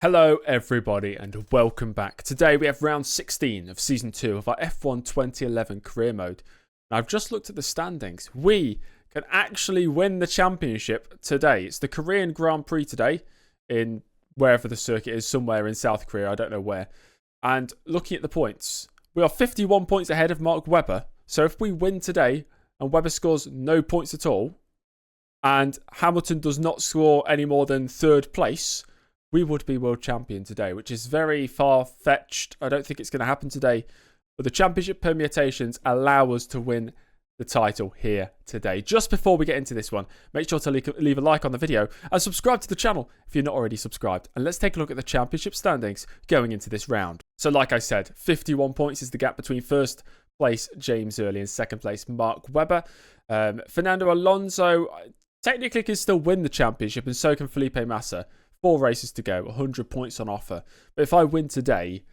Hello everybody and welcome back. Today we have round 16 of season 2 of our F1 2011 career mode. Now I've just looked at the standings. We can actually win the championship today. It's the Korean Grand Prix today in wherever the circuit is, somewhere in South Korea, I don't know where. And looking at the points, we are 51 points ahead of Mark Webber. So if we win today and Webber scores no points at all and Hamilton does not score any more than third place, we would be world champion today, which is very far-fetched. I don't think it's going to happen today. But the championship permutations allow us to win the title here today. Just before we get into this one, make sure to leave a like on the video and subscribe to the channel if you're not already subscribed. And let's take a look at the championship standings going into this round. So like I said, 51 points is the gap between first place James Early and second place Mark Webber. Fernando Alonso technically can still win the championship, and so can Felipe Massa. 4 races to go, 100 points on offer. But if I win today,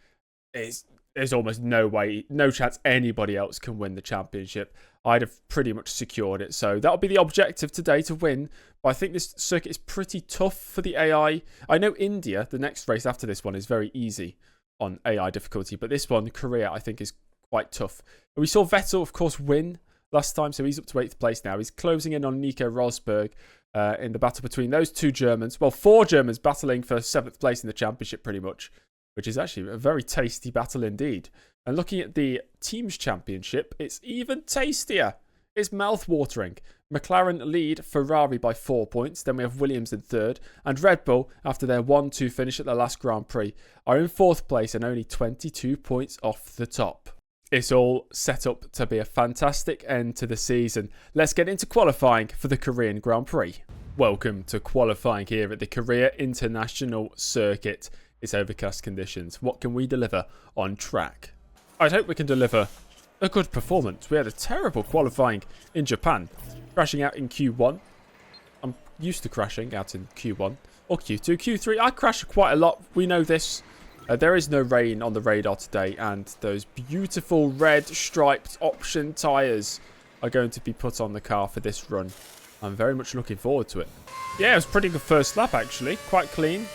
there's almost no way, no chance anybody else can win the championship. I'd have pretty much secured it. So that'll be the objective today, to win. But I think this circuit is pretty tough for the AI. I know India, the next race after this one, is very easy on AI difficulty. But this one, Korea, I think is quite tough. And we saw Vettel, of course, win last time. So he's up to 8th place now. He's closing in on Nico Rosberg. In the battle between those two Germans. Well, 4 Germans battling for 7th place in the championship pretty much, which is actually a very tasty battle indeed. And looking at the teams championship, it's even tastier. It's mouth-watering. McLaren lead Ferrari by 4 points. Then we have Williams in 3rd. And Red Bull, after their 1-2 finish at their last Grand Prix, are in 4th place and only 22 points off the top. It's all set up to be a fantastic end to the season. Let's get into qualifying for the Korean Grand Prix. Welcome to qualifying here at the Korea International Circuit. It's overcast conditions. What can we deliver on track? I'd hope we can deliver a good performance. We had a terrible qualifying in Japan, crashing out in Q1. I'm used to crashing out in Q1 or Q2. Q3, I crash quite a lot. We know this. There is no rain on the radar today, and those beautiful red striped option tyres are going to be put on the car for this run. I'm very much looking forward to it. Yeah, it was a pretty good first lap actually, quite clean.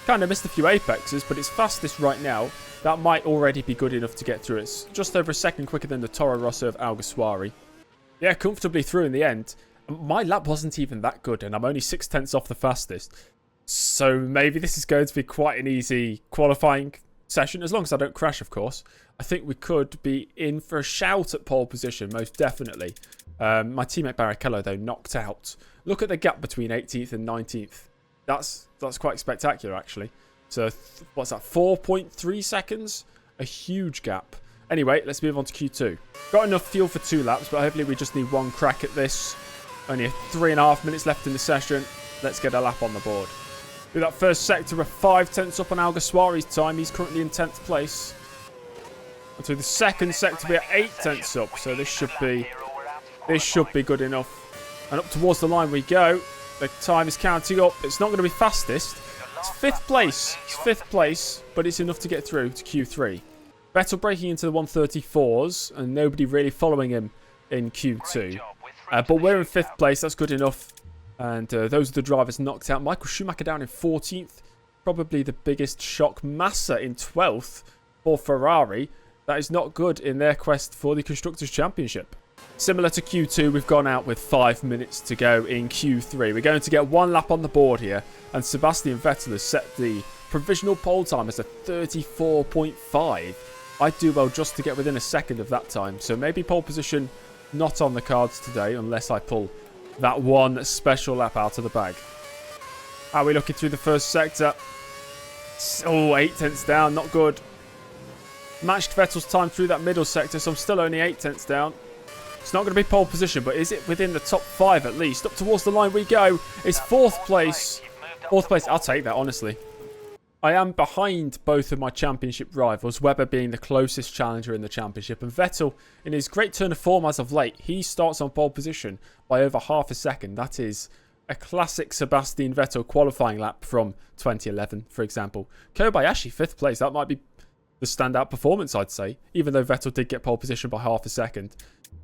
Kind of missed a few apexes, but it's fastest right now. That might already be good enough to get through. It's just over a second quicker than the Toro Rosso of Alguersuari. Yeah, comfortably through in the end. My lap wasn't even that good, and I'm only 6/10 off the fastest. So maybe this is going to be quite an easy qualifying session, as long as I don't crash, of course. I think we could be in for a shout at pole position, most definitely. My teammate Barrichello, though, knocked out. Look at the gap between 18th and 19th. That's quite spectacular, actually. So, what's that, 4.3 seconds? A huge gap. Anyway, let's move on to Q2. Got enough fuel for 2 laps, but hopefully we just need 1 crack at this. Only 3.5 minutes left in the session. Let's get a lap on the board. With that first sector, we're 5/10 up on Alguersuari's time. He's currently in 10th place. And through the second sector, we're 8/10 up. So this should be good enough. And up towards the line we go. The time is counting up. It's not going to be fastest. It's 5th place. It's 5th place, but it's enough to get through to Q3. Vettel breaking into the 134s, and nobody really following him in Q2. But we're in 5th place. That's good enough. And those are the drivers knocked out. Michael Schumacher down in 14th. Probably the biggest shock. Massa in 12th for Ferrari. That is not good in their quest for the Constructors' Championship. Similar to Q2, we've gone out with 5 minutes to go in Q3. We're going to get 1 lap on the board here. And Sebastian Vettel has set the provisional pole time as a 34.5. I'd do well just to get within a second of that time. So maybe pole position not on the cards today, unless I pull that 1 special lap out of the bag. How are we looking through the first sector? Oh, 8/10 down. Not good. Matched Vettel's time through that middle sector, so I'm still only 8/10 down. It's not going to be pole position, but is it within the top 5 at least? Up towards the line we go. It's 4th place. 4th place. I'll take that, honestly. I am behind both of my championship rivals, Webber being the closest challenger in the championship, and Vettel, in his great turn of form as of late, he starts on pole position by over half a second. That is a classic Sebastian Vettel qualifying lap from 2011, for example. Kobayashi, 5th place. That might be the standout performance, I'd say, even though Vettel did get pole position by half a second.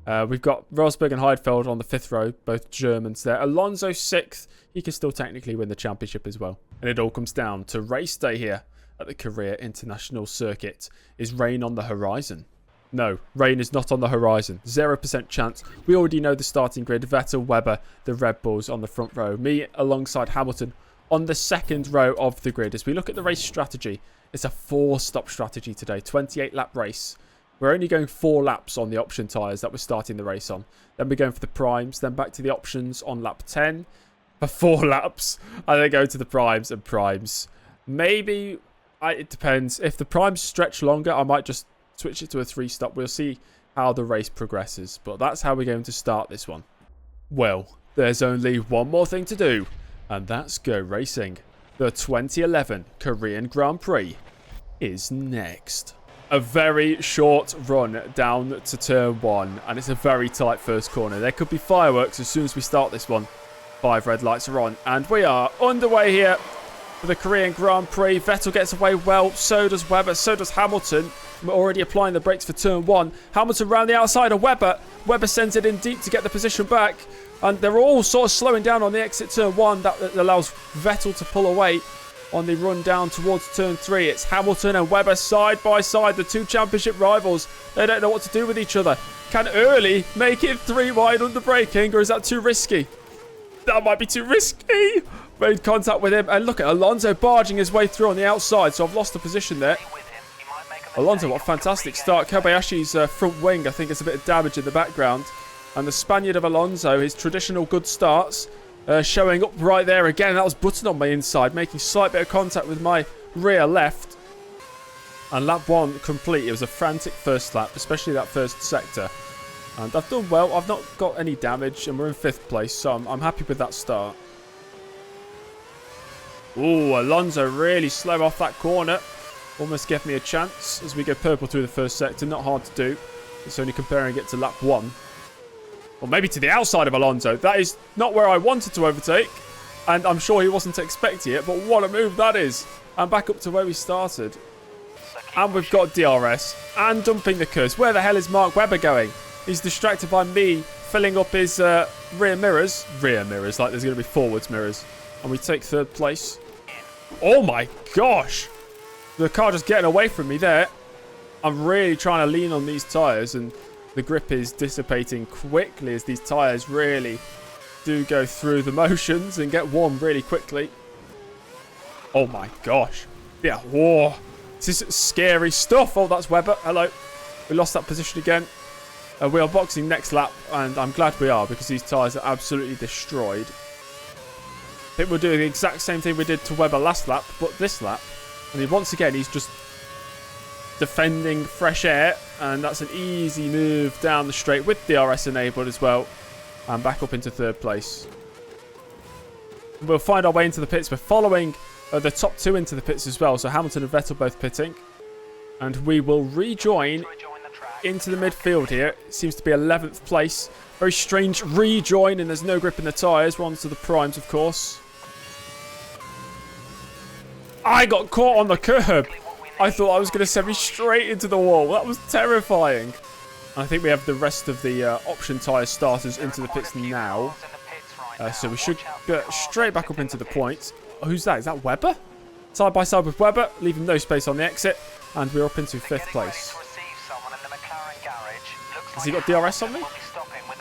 We've got Rosberg and Heidfeld on the 5th row, both Germans there. Alonso 6th. He can still technically win the championship as well. And it all comes down to race day here at the Korea International Circuit. Is rain on the horizon? No, rain is not on the horizon. 0% chance. We already know the starting grid. Vettel, Webber, the Red Bulls on the front row. Me alongside Hamilton on the 2nd row of the grid. As we look at the race strategy, it's a 4-stop strategy today. 28-lap race. We're only going 4 laps on the option tyres that we're starting the race on. Then we're going for the primes. Then back to the options on lap 10 for 4 laps. And then go to the primes and primes. Maybe, it depends. If the primes stretch longer, I might just switch it to a 3-stop. We'll see how the race progresses. But that's how we're going to start this one. Well, there's only one more thing to do. And that's go racing. The 2011 Korean Grand Prix is next. A very short run down to turn 1, and it's a very tight first corner. There could be fireworks as soon as we start this one. 5 red lights are on, and we are underway here for the Korean Grand Prix. Vettel gets away well, so does Webber, so does Hamilton. We're already applying the brakes for turn 1. Hamilton round the outside of Webber. Webber sends it in deep to get the position back. And they're all sort of slowing down on the exit turn 1. That allows Vettel to pull away on the run down towards turn 3. It's Hamilton and Webber side by side, the 2 championship rivals. They don't know what to do with each other. Can Early make it 3 wide under braking, or is that too risky? That might be too risky. Made contact with him, and look at Alonso barging his way through on the outside, so I've lost the position there. Alonso, what a fantastic start. Kobayashi's front wing, I think, has a bit of damage in the background. And the Spaniard of Alonso, his traditional good starts, showing up right there again. That was Button on my inside, making slight bit of contact with my rear left. And lap 1 complete. It was a frantic first lap, especially that first sector. And I've done well. I've not got any damage, and we're in 5th place, so I'm happy with that start. Ooh, Alonso really slow off that corner. Almost gave me a chance as we go purple through the first sector. Not hard to do. It's only comparing it to lap 1. Or maybe to the outside of Alonso. That is not where I wanted to overtake. And I'm sure he wasn't expecting it. But what a move that is. And back up to where we started. And we've got DRS. And dumping the curse. Where the hell is Mark Webber going? He's distracted by me filling up his rear mirrors. Rear mirrors, like there's going to be forwards mirrors. And we take 3rd place. Oh my gosh. The car just getting away from me there. I'm really trying to lean on these tyres, and the grip is dissipating quickly as these tyres really do go through the motions and get warm really quickly. Oh my gosh. Yeah, whoa. This is scary stuff. Oh, that's Webber. Hello. We lost that position again. We are boxing next lap, and I'm glad we are because these tyres are absolutely destroyed. I think we're doing the exact same thing we did to Webber last lap, but this lap. And once again, he's just defending fresh air. And that's an easy move down the straight with DRS enabled as well. And back up into 3rd place. We'll find our way into the pits. We're following the top 2 into the pits as well. So Hamilton and Vettel both pitting. And we will rejoin into the midfield here. It seems to be 11th place. Very strange rejoin, and there's no grip in the tyres. We're on to the primes, of course. I got caught on the curb. I thought I was going to send me straight into the wall. That was terrifying. I think we have the rest of the option tyre starters into the pits now. So we should get straight back up into the points. Oh, who's that? Is that Webber? Side by side with Webber, leaving no space on the exit. And we're up into 5th place. Has he got DRS on me?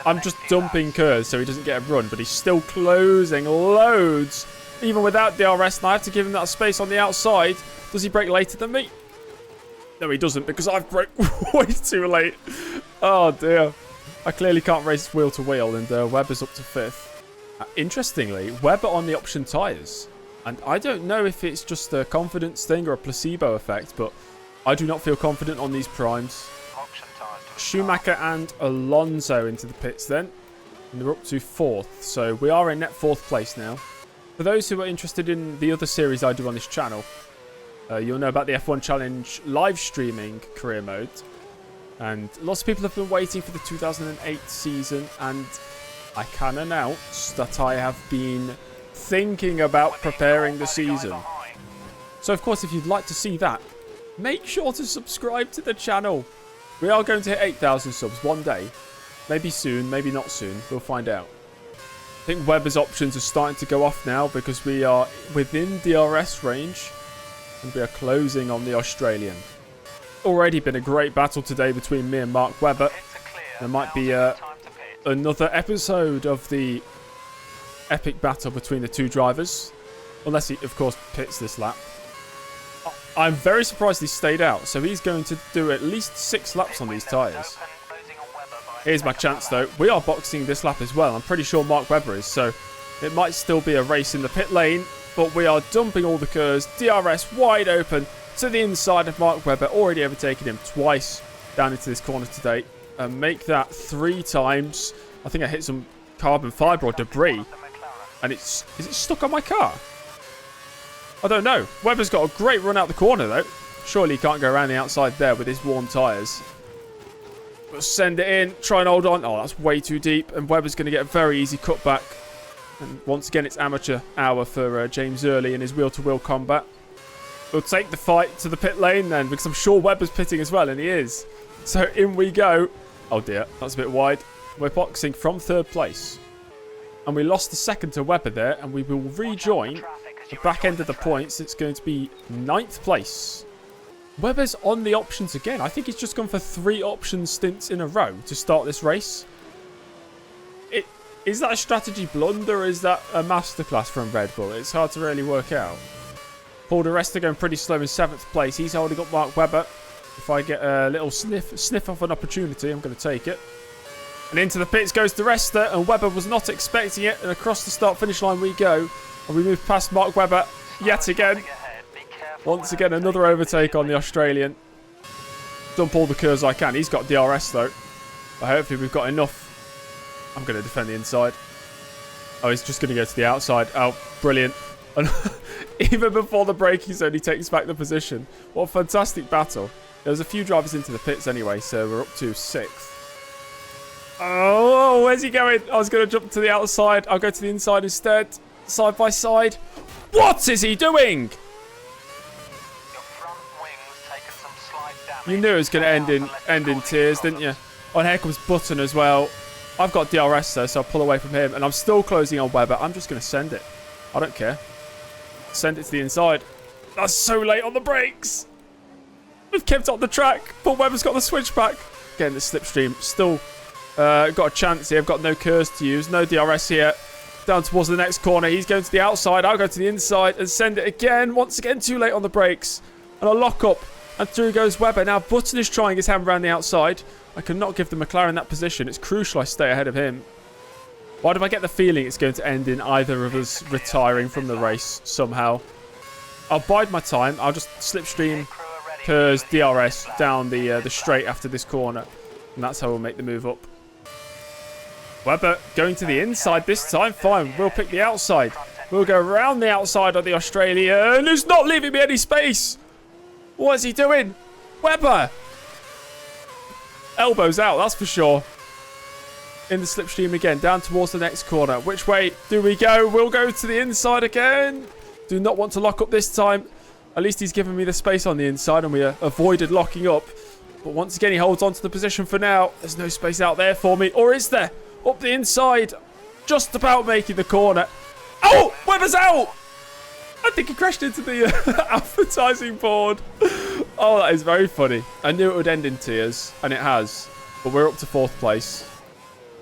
I'm just dumping Kurz so he doesn't get a run, but he's still closing loads. Even without DRS, and I have to give him that space on the outside. Does he brake later than me? No, he doesn't, because I've braked way too late. Oh, dear. I clearly can't race wheel to wheel, and Webber's up to 5th. Interestingly, Webber on the option tyres. And I don't know if it's just a confidence thing or a placebo effect, but I do not feel confident on these primes. Schumacher and Alonso into the pits then. And they're up to 4th, so we are in net 4th place now. For those who are interested in the other series I do on this channel, you'll know about the F1 Challenge live streaming career mode. And lots of people have been waiting for the 2008 season, and I can announce that I have been thinking about preparing the season. So of course, if you'd like to see that, make sure to subscribe to the channel. We are going to hit 8,000 subs one day. Maybe soon, maybe not soon. We'll find out. I think Webber's options are starting to go off now because we are within DRS range and we are closing on the Australian. Already been a great battle today between me and Mark Webber. There might be another episode of the epic battle between the two drivers. Unless he, of course, pits this lap. I'm very surprised he stayed out. So he's going to do at least 6 laps on these tyres. Here's my chance, though. We are boxing this lap as well. I'm pretty sure Mark Webber is. So it might still be a race in the pit lane. But we are dumping all the curves. DRS wide open to the inside of Mark Webber. Already overtaken him twice down into this corner today. And make that 3 times. I think I hit some carbon fibre or debris. And is it stuck on my car? I don't know. Webber's got a great run out the corner, though. Surely he can't go around the outside there with his worn tyres. We'll send it in. Try and hold on. Oh, that's way too deep. And Webber's going to get a very easy cutback. And once again, it's amateur hour for James Early in his wheel-to-wheel combat. We'll take the fight to the pit lane then, because I'm sure Webber's pitting as well, and he is. So in we go. Oh dear, that's a bit wide. We're boxing from 3rd place. And we lost the 2nd to Webber there, and we will rejoin the back end of the points. It's going to be 9th place. Webber's on the options again. I think he's just gone for 3 option stints in a row to start this race. Is that a strategy blunder or is that a masterclass from Red Bull? It's hard to really work out. Paul de Resta going pretty slow in 7th place. He's holding up Mark Webber. If I get a little sniff of an opportunity, I'm going to take it. And into the pits goes de Resta, and Webber was not expecting it. And across the start-finish line we go. And we move past Mark Webber yet again. Once again, another overtake on the Australian. Dump all the curves I can. He's got DRS though. But hopefully we've got enough. I'm going to defend the inside. Oh, he's just going to go to the outside. Oh, brilliant. And even before the braking zone, he takes back the position. What a fantastic battle. There was a few drivers into the pits anyway, so we're up to 6th. Oh, where's he going? I was going to jump to the outside. I'll go to the inside instead. Side by side. What is he doing? You knew it was going to end in tears, didn't you? Oh, and here comes Button as well. I've got DRS though, so I'll pull away from him. And I'm still closing on Webber. I'm just going to send it. I don't care. Send it to the inside. That's so late on the brakes. We've kept on the track. But Webber's got the switchback. Getting the slipstream. Still got a chance here. I've got no curves to use. No DRS here. Down towards the next corner. He's going to the outside. I'll go to the inside and send it again. Once again, too late on the brakes. And a lock up. And through goes Webber. Now Button is trying his hand around the outside. I cannot give the McLaren that position. It's crucial I stay ahead of him. Why do I get the feeling it's going to end in either of us retiring from the race somehow? I'll bide my time. I'll just slipstream, curves, DRS down the straight after this corner. And that's how we'll make the move up. Webber going to the inside this time. Fine, we'll pick the outside. We'll go around the outside of the Australian. Who's not leaving me any space? What is he doing? Webber! Elbows out, that's for sure. In the slipstream again, down towards the next corner. Which way do we go? We'll go to the inside again. Do not want to lock up this time. At least he's given me the space on the inside and we avoided locking up. But once again, he holds on to the position for now. There's no space out there for me. Or is there? Up the inside. Just about making the corner. Oh! Webber's out! I think he crashed into the advertising board. Oh, that is very funny. I knew it would end in tears, and it has. But we're up to 4th place.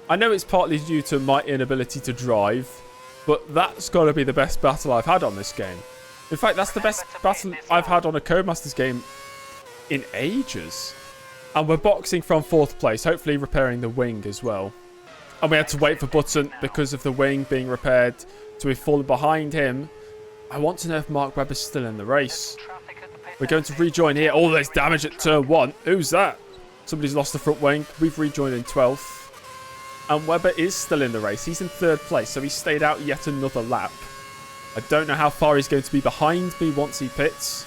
I know it's partly due to my inability to drive, but that's got to be the best battle I've had on this game. In fact, that's the best battle I've had on a Codemasters game in ages. And we're boxing from 4th place, hopefully repairing the wing as well. And we had to wait for Button because of the wing being repaired. So we've fallen behind him. I want to know if Mark Webber's still in the race. We're going to rejoin here. Oh, there's damage at turn 1. Who's that? Somebody's lost the front wing. We've rejoined in 12th. And Webber is still in the race. He's in 3rd place, so he stayed out yet another lap. I don't know how far he's going to be behind me once he pits.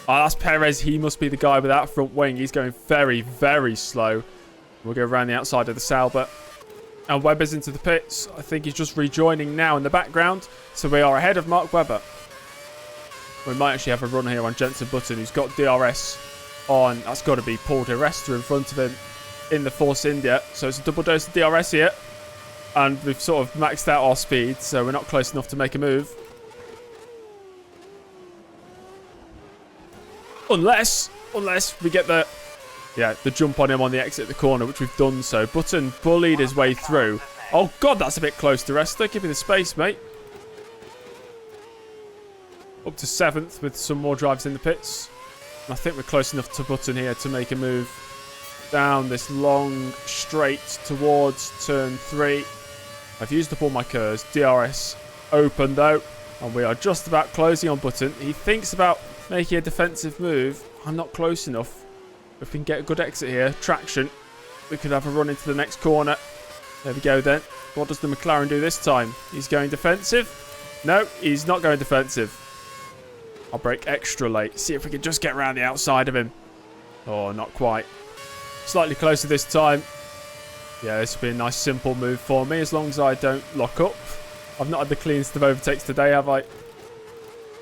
Oh, that's Perez. He must be the guy with that front wing. He's going very, very slow. We'll go around the outside of the Sauber. And Webber's into the pits. I think he's just rejoining now in the background. So we are ahead of Mark Webber. We might actually have a run here on Jensen Button, who's got DRS on. That's got to be Paul Di Resta in front of him in the Force India. So it's a double dose of DRS here. And we've sort of maxed out our speed, so we're not close enough to make a move. Unless we get the jump on him on the exit of the corner, which we've done so. Button bullied his way through. Oh, God, that's a bit close to Resta. Give me the space, mate. Up to 7th with some more drives in the pits. And I think we're close enough to Button here to make a move down this long straight towards turn 3. I've used up all my curves. DRS open, though. And we are just about closing on Button. He thinks about making a defensive move. I'm not close enough. If we can get a good exit here, traction, we could have a run into the next corner. There we go then. What does the McLaren do this time? He's going defensive. No, he's not going defensive. I'll brake extra late. See if we can just get around the outside of him. Oh, not quite. Slightly closer this time. Yeah, this will be a nice simple move for me as long as I don't lock up. I've not had the cleanest of overtakes today, have I?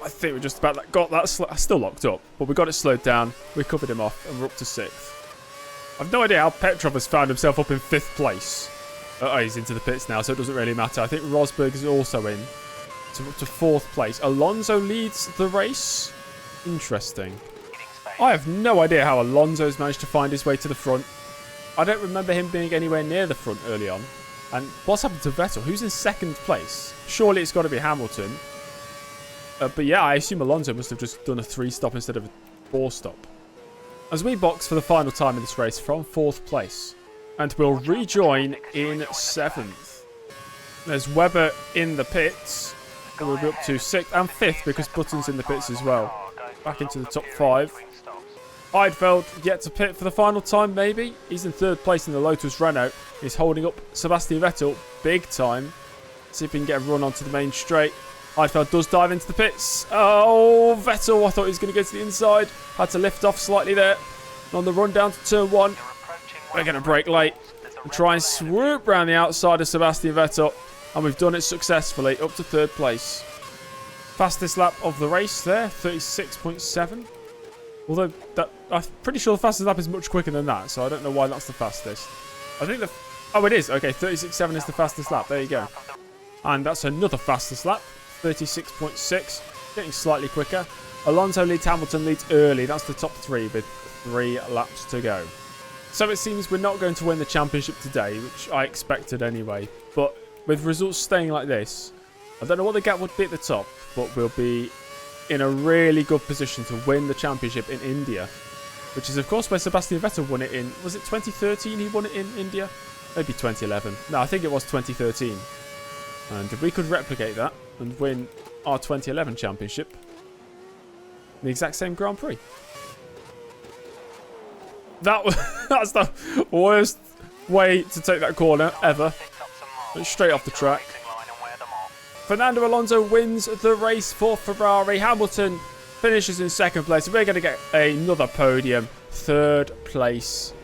I think we just about got that still locked up, but we got it slowed down. We covered him off, and we're up to 6th. I've no idea how Petrov has found himself up in 5th place. Oh, he's into the pits now, so it doesn't really matter. I think Rosberg is also in. So we're up to 4th place. Alonso leads the race. Interesting. I have no idea how Alonso's managed to find his way to the front. I don't remember him being anywhere near the front early on. And what's happened to Vettel? Who's in 2nd place? Surely it's got to be Hamilton. But yeah, I assume Alonso must have just done a 3-stop instead of a 4-stop. As we box for the final time in this race from 4th place. And we'll rejoin in 7th. There's Webber in the pits. And we'll be up to 6th and 5th because Button's in the pits as well. Back into the top 5. Heidfeld yet to pit for the final time, maybe. He's in 3rd place in the Lotus Renault. He's holding up Sebastian Vettel big time. See if we can get a run onto the main straight. Heidfeld does dive into the pits. Oh, Vettel. I thought he was going to go to the inside. Had to lift off slightly there. And on the run down to turn 1, we're going to brake late and try and swoop around the outside of Sebastian Vettel. And we've done it successfully, up to 3rd place. Fastest lap of the race there, 36.7. Although, I'm pretty sure the fastest lap is much quicker than that, so I don't know why that's the fastest. I think oh, it is. Okay, 36.7 is the fastest lap. There you go. And that's another fastest lap, 36.6, getting slightly quicker. Alonso leads, Hamilton leads early. That's the top 3 with 3 laps to go. So it seems we're not going to win the championship today, which I expected anyway. But with results staying like this, I don't know what the gap would be at the top, but we'll be in a really good position to win the championship in India, which is of course where Sebastian Vettel won it in. Was it 2013 he won it in India? Maybe 2011. No, I think it was 2013. And if we could replicate that and win our 2011 championship in the exact same Grand Prix. That's the worst way to take that corner ever. Straight off the track. Fernando Alonso wins the race for Ferrari. Hamilton finishes in 2nd place. We're going to get another podium, 3rd place.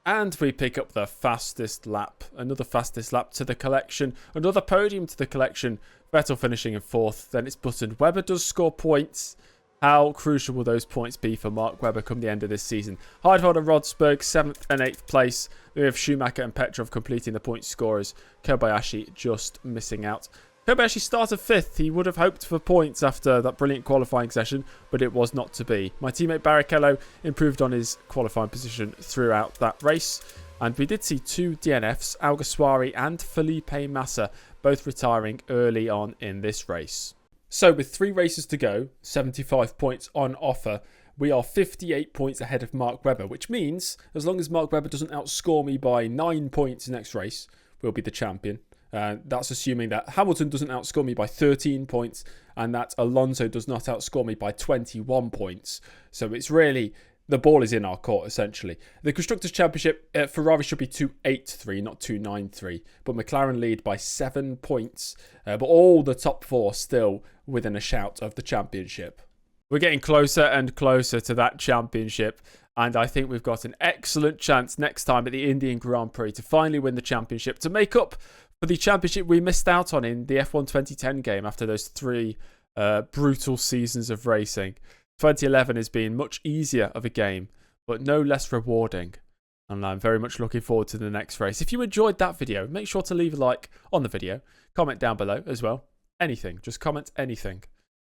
And we pick up the fastest lap. Another fastest lap to the collection. Another podium to the collection. Vettel finishing in 4th. Then it's Button. Webber does score points. How crucial will those points be for Mark Webber come the end of this season? Heidfeld and Rosberg, 7th and 8th place. We have Schumacher and Petrov completing the point scorers. Kobayashi just missing out. Kobayashi started 5th. He would have hoped for points after that brilliant qualifying session, but it was not to be. My teammate Barrichello improved on his qualifying position throughout that race. And we did see 2 DNFs, Alguersuari and Felipe Massa, both retiring early on in this race. So with 3 races to go, 75 points on offer, we are 58 points ahead of Mark Webber, which means as long as Mark Webber doesn't outscore me by 9 points next race, we'll be the champion. That's assuming that Hamilton doesn't outscore me by 13 points and that Alonso does not outscore me by 21 points. So it's really, the ball is in our court, essentially. The Constructors' Championship, Ferrari should be 283, not 293. But McLaren lead by 7 points. But all the top 4 still within a shout of the championship. We're getting closer and closer to that championship. And I think we've got an excellent chance next time at the Indian Grand Prix to finally win the championship, to make up for the championship we missed out on in the F1 2010 game after those 3 brutal seasons of racing. 2011 has been much easier of a game, but no less rewarding. And I'm very much looking forward to the next race. If you enjoyed that video, make sure to leave a like on the video. Comment down below as well. Anything. Just comment anything.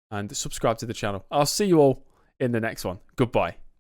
And subscribe to the channel. I'll see you all in the next one. Goodbye.